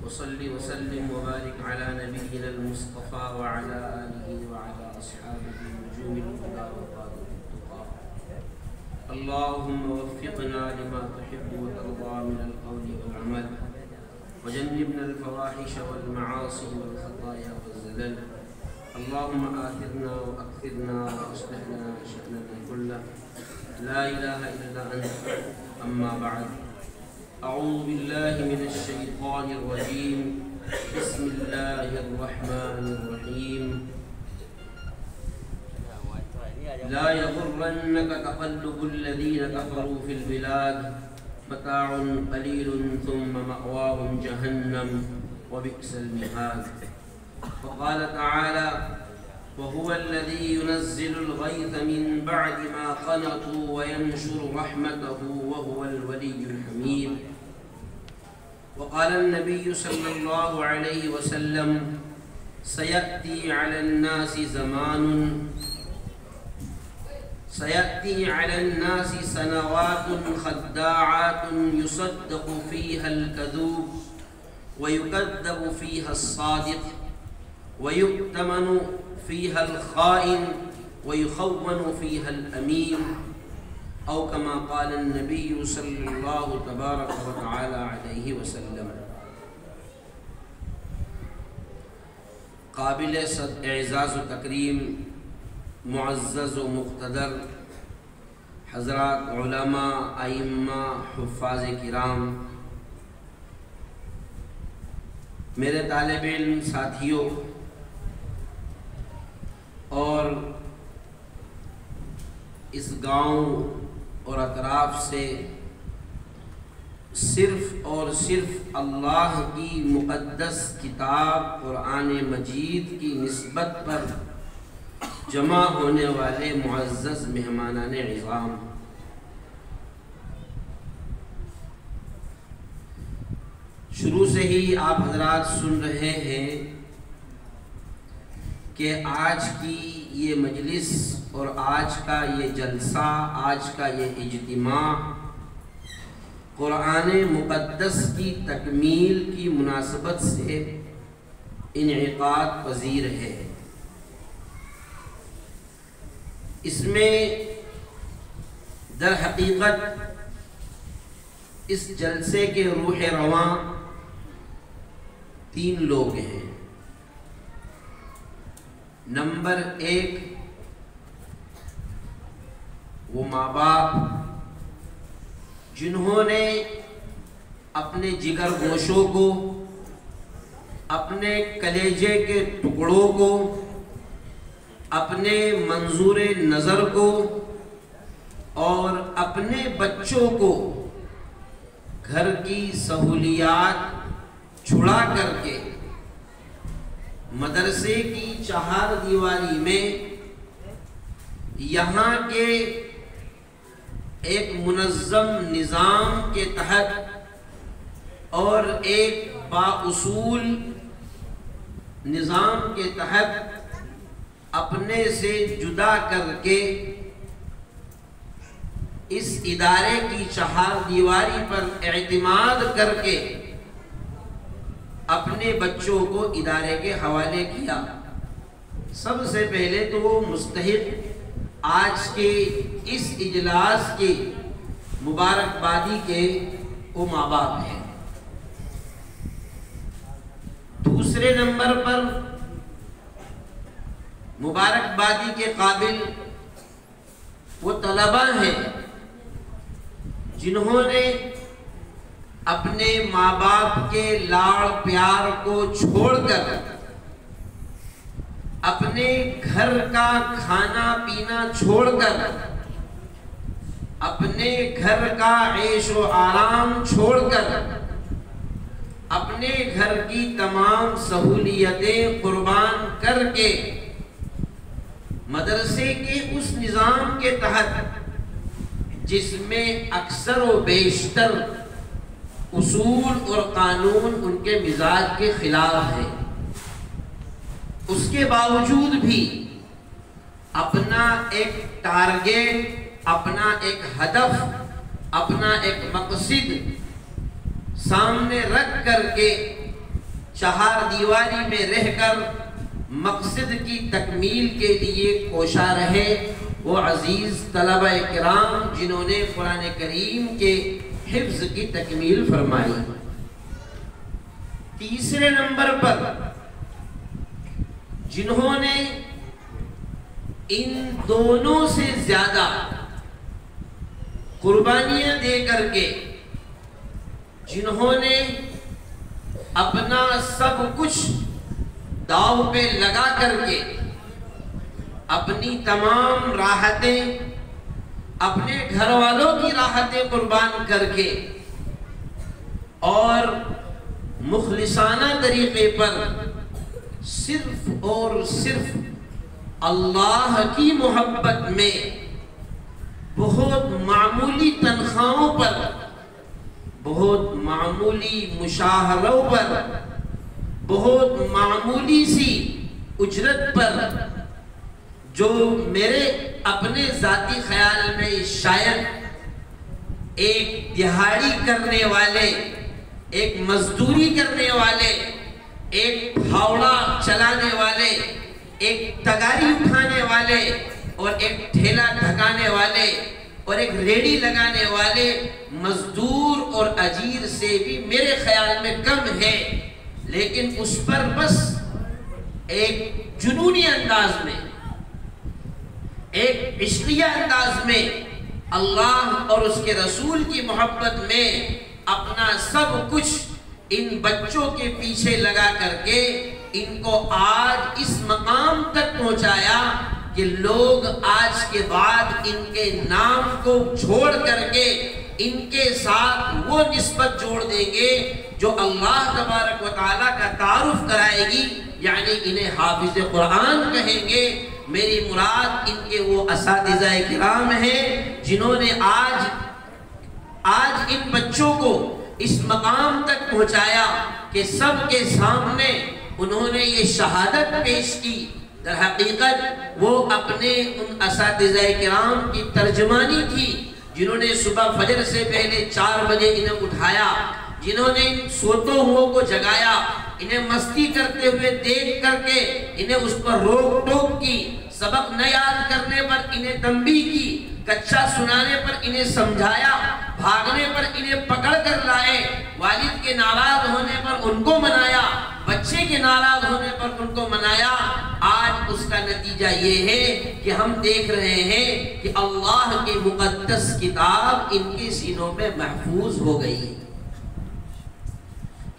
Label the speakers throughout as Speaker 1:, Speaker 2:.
Speaker 1: وصلی وسلم وبارک علی نبینا المصطفى وعلى آلہ وعلى اصحابہ نجوم الهدى وقادة التقى اللهم وفقنا لما تحب وترضى من القول والعمل وجنبنا الفواحش والمعاصي والخطايا والزلل اللهم آثرنا وأكثرنا وأصلح لنا شأننا كله لا إله إلا أنت أما بعد أعوذ بالله من الشيطان الرجيم بسم الله الرحمن الرحيم لا يغرنك تقلب الذين كفروا في البلاد متاع قليل ثم مأواهم جهنم وبئس المهاد وقال تعالى وهو الذي ينزل الغيث من بعد ما قنطوا وينشر رحمته وهو الولي الحميد وقال النبي صلى الله عليه وسلم سيأتي على الناس سنوات خداعات يصدق فيها الكذوب ويكذب فيها الصادق ويؤتمن فيها الخائن ويخون فيها الأمين أو كما قال النبي صلى الله تبارك وتعالى عليه وسلم. قابل اعزاز و تکریم معزز و مقتدر حضرات علماء ائمہ حفاظ کرام، میرے طالب علم ساتھیوں اور اس گاؤں اور اطراف سے صرف اور صرف اللہ کی مقدس کتاب قرآن مجید کی نسبت پر جمع ہونے والے معزز مہمانان عظام، شروع سے ہی آپ حضرات سن رہے ہیں کہ آج کی یہ مجلس اور آج کا یہ جلسہ، آج کا یہ اجتماع قرآن مقدس کی تکمیل کی مناسبت سے انعقاد پذیر ہے۔ اس میں در حقیقت اس جلسے کے روح رواں تین لوگ ہیں۔ نمبر ایک، وہ ماں باپ جنہوں نے اپنے جگر گوشوں کو، اپنے کلیجے کے ٹکڑوں کو، اپنے منظور نظر کو اور اپنے بچوں کو گھر کی سہولیات چھڑا کر کے مدرسے کی چہار دیواری میں یہاں کے ایک منظم نظام کے تحت اور ایک بااصول نظام کے تحت اپنے سے جدا کر کے اس ادارے کی چہار دیواری پر اعتماد کر کے اپنے بچوں کو ادارے کے حوالے کیا۔ سب سے پہلے تو وہ مستحق آج کے اس اجلاس کی مبارکبادی کے وہ ماں باپ ہیں۔ دوسرے نمبر پر مبارکبادی کے قابل وہ طلباء ہیں جنہوں نے اپنے ماں باپ کے لاڑ پیار کو چھوڑ کر اپنے گھر کا کھانا پینا چھوڑ کر اپنے گھر کا عیش و آرام چھوڑ کر اپنے گھر کی تمام سہولیتیں قربان کر کے مدرسے کے اس نظام کے تحت جس میں اکثر و بیشتر اصول اور قانون ان کے مزاج کے خلاف ہے، اس کے باوجود بھی اپنا ایک ٹارگیٹ، اپنا ایک ہدف، اپنا ایک مقصد سامنے رکھ کر کے چہار دیواری میں رہ کر مقصد کی تکمیل کے لیے کوشاں رہے وہ عزیز طلبہ کرام جنہوں نے قرآن کریم کے حفظ کی تکمیل فرمائی۔ تیسرے نمبر پر جنہوں نے ان دونوں سے زیادہ قربانیاں دے کر کے، جنہوں نے اپنا سب کچھ داؤ پہ لگا کر کے اپنی تمام راحتیں، اپنے گھر والوں کی راحتیں قربان کر کے اور مخلصانہ طریقے پر صرف اور صرف اللہ کی محبت میں بہت معمولی تنخواہوں پر، بہت معمولی مشاہروں پر، بہت معمولی سی اجرت پر، جو میرے اپنے ذاتی خیال میں شاید ایک دہاڑی کرنے والے، ایک مزدوری کرنے والے، ایک پھاوڑا چلانے والے، ایک تگاری اٹھانے والے اور ایک ٹھیلا ڈھکانے والے اور ایک ریڑی لگانے والے مزدور اور اجیر سے بھی میرے خیال میں کم ہے، لیکن اس پر بس ایک جنونی انداز میں، ایک عشقیہ انداز میں اللہ اور اس کے رسول کی محبت میں اپنا سب کچھ ان بچوں کے پیچھے لگا کر کے ان کو آج اس مقام تک پہنچایا کہ لوگ آج کے بعد ان کے نام کو چھوڑ کر کے ان کے ساتھ وہ نسبت جوڑ دیں گے جو اللہ تبارک و تعالیٰ کا تعارف کرائے گی، یعنی انہیں حافظ قرآن کہیں گے۔ میری مراد ان کے وہ اساتذہ کرام ہیں جنہوں نے آج ان بچوں کو اس مقام تک پہنچایا کہ سب کے سامنے انہوں نے یہ شہادت پیش کی۔ در حقیقت وہ اپنے ان اساتذہ کرام کی ترجمانی تھی جنہوں نے صبح فجر سے پہلے 4 بجے انہیں اٹھایا، جنہوں نے ان سوتوں ہوں کو جگایا، انہیں مستی کرتے ہوئے دیکھ کر کے انہیں اس پر روک ٹوک کی، سبق نہ یاد کرنے پر انہیں تنبیہ کی، کچا سنانے پر انہیں سمجھایا، بھاگنے پر انہیں پکڑ کر لائے، والد کے ناراض ہونے پر ان کو منایا، بچے کے ناراض ہونے پر ان کو منایا۔ آج اس کا نتیجہ یہ ہے کہ ہم دیکھ رہے ہیں کہ اللہ کی مقدس کتاب ان کے سینوں میں محفوظ ہو گئی۔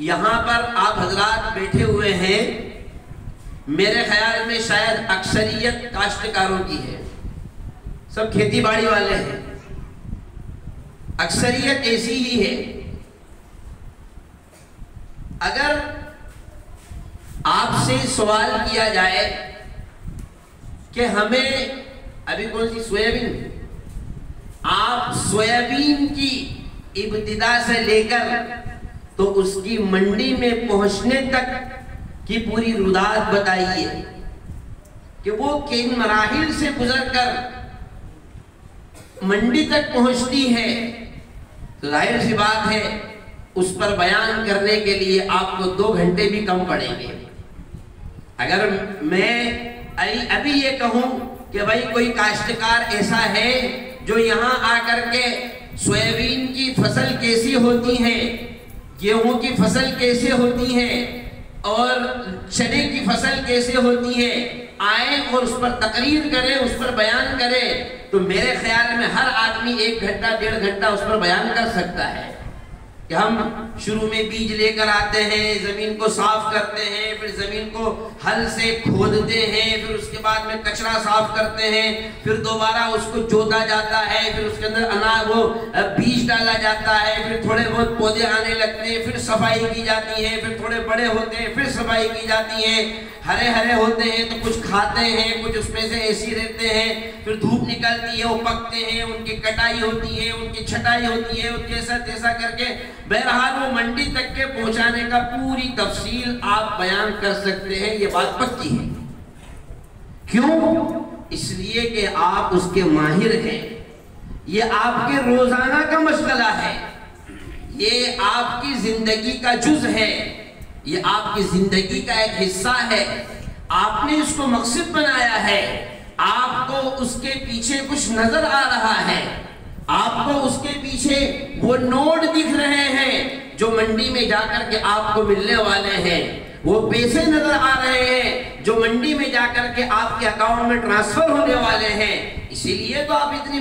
Speaker 1: یہاں پر آپ حضرات بیٹھے ہوئے ہیں، میرے خیال میں شاید اکثریت کاشتکاروں کی ہے، سب کھیتی باڑی والے ہیں، اکثریت ایسی ہی ہے۔ اگر آپ سے سوال کیا جائے کہ ہمیں ابھی کون سی سویابین، آپ سویابین کی ابتدا سے لے کر تو اس کی منڈی میں پہنچنے تک کی پوری رودات بتائیے کہ وہ کن مراحل سے گزر کر منڈی تک پہنچتی ہے، تو ظاہر سی بات ہے اس پر بیان کرنے کے لیے آپ کو 2 گھنٹے بھی کم پڑیں گے۔ اگر میں ابھی یہ کہوں کہ بھائی کوئی کاشتکار ایسا ہے جو یہاں آ کر کے سویابین کی فصل کیسی ہوتی ہے، گیہوں کی فصل کیسے ہوتی ہے اور چنے کی فصل کیسے ہوتی ہے، آئے اور اس پر تقریر کرے، اس پر بیان کرے، تو میرے خیال میں ہر آدمی 1 گھنٹہ 1.5 گھنٹہ اس پر بیان کر سکتا ہے۔ کہ ہم شروع میں بیج لے کر آتے ہیں، زمین کو صاف کرتے ہیں، پھر زمین کو ہل سے کھودتے ہیں، پھر اس کے بعد میں کچرا صاف کرتے ہیں، پھر دوبارہ اس کو جوتا جاتا ہے، پھر اس کے اندر وہ بیج ڈالا جاتا ہے، پھر تھوڑے بہت پودے آنے لگتے ہیں، پھر صفائی کی جاتی ہے، پھر تھوڑے بڑے ہوتے ہیں، پھر صفائی کی جاتی ہے، ہرے ہرے ہوتے ہیں تو کچھ کھاتے ہیں، کچھ اس میں سے ایسی رہتے ہیں، پھر دھوپ نکلتی ہے، وہ پکتے ہیں، ان کی کٹائی ہوتی ہے، ان کی چھٹائی ہوتی ہے، ان کے ساتھ ایسا کر کے بہرحال وہ منڈی تک کے پہنچانے کا پوری تفصیل آپ بیان کر سکتے ہیں، یہ بات پکی ہے۔ کیوں؟ اس لیے کہ آپ اس کے ماہر ہیں، یہ آپ کے روزانہ کا مشغلہ ہے، یہ آپ کی زندگی کا جز ہے، یہ آپ کی زندگی کا ایک حصہ ہے، آپ نے اس کو مقصد بنایا ہے، آپ کو اس کے پیچھے کچھ نظر آ رہا ہے، آپ کو اس کے پیچھے وہ نوٹ دکھ رہے ہیں جو منڈی میں جا کر کے آپ کو ملنے والے ہیں، وہ پیسے نظر آ رہے ہیں جو منڈی میں جا کر کے آپ کے اکاؤنٹ میں ٹرانسفر ہونے والے ہیں، اسی لیے تو آپ اتنی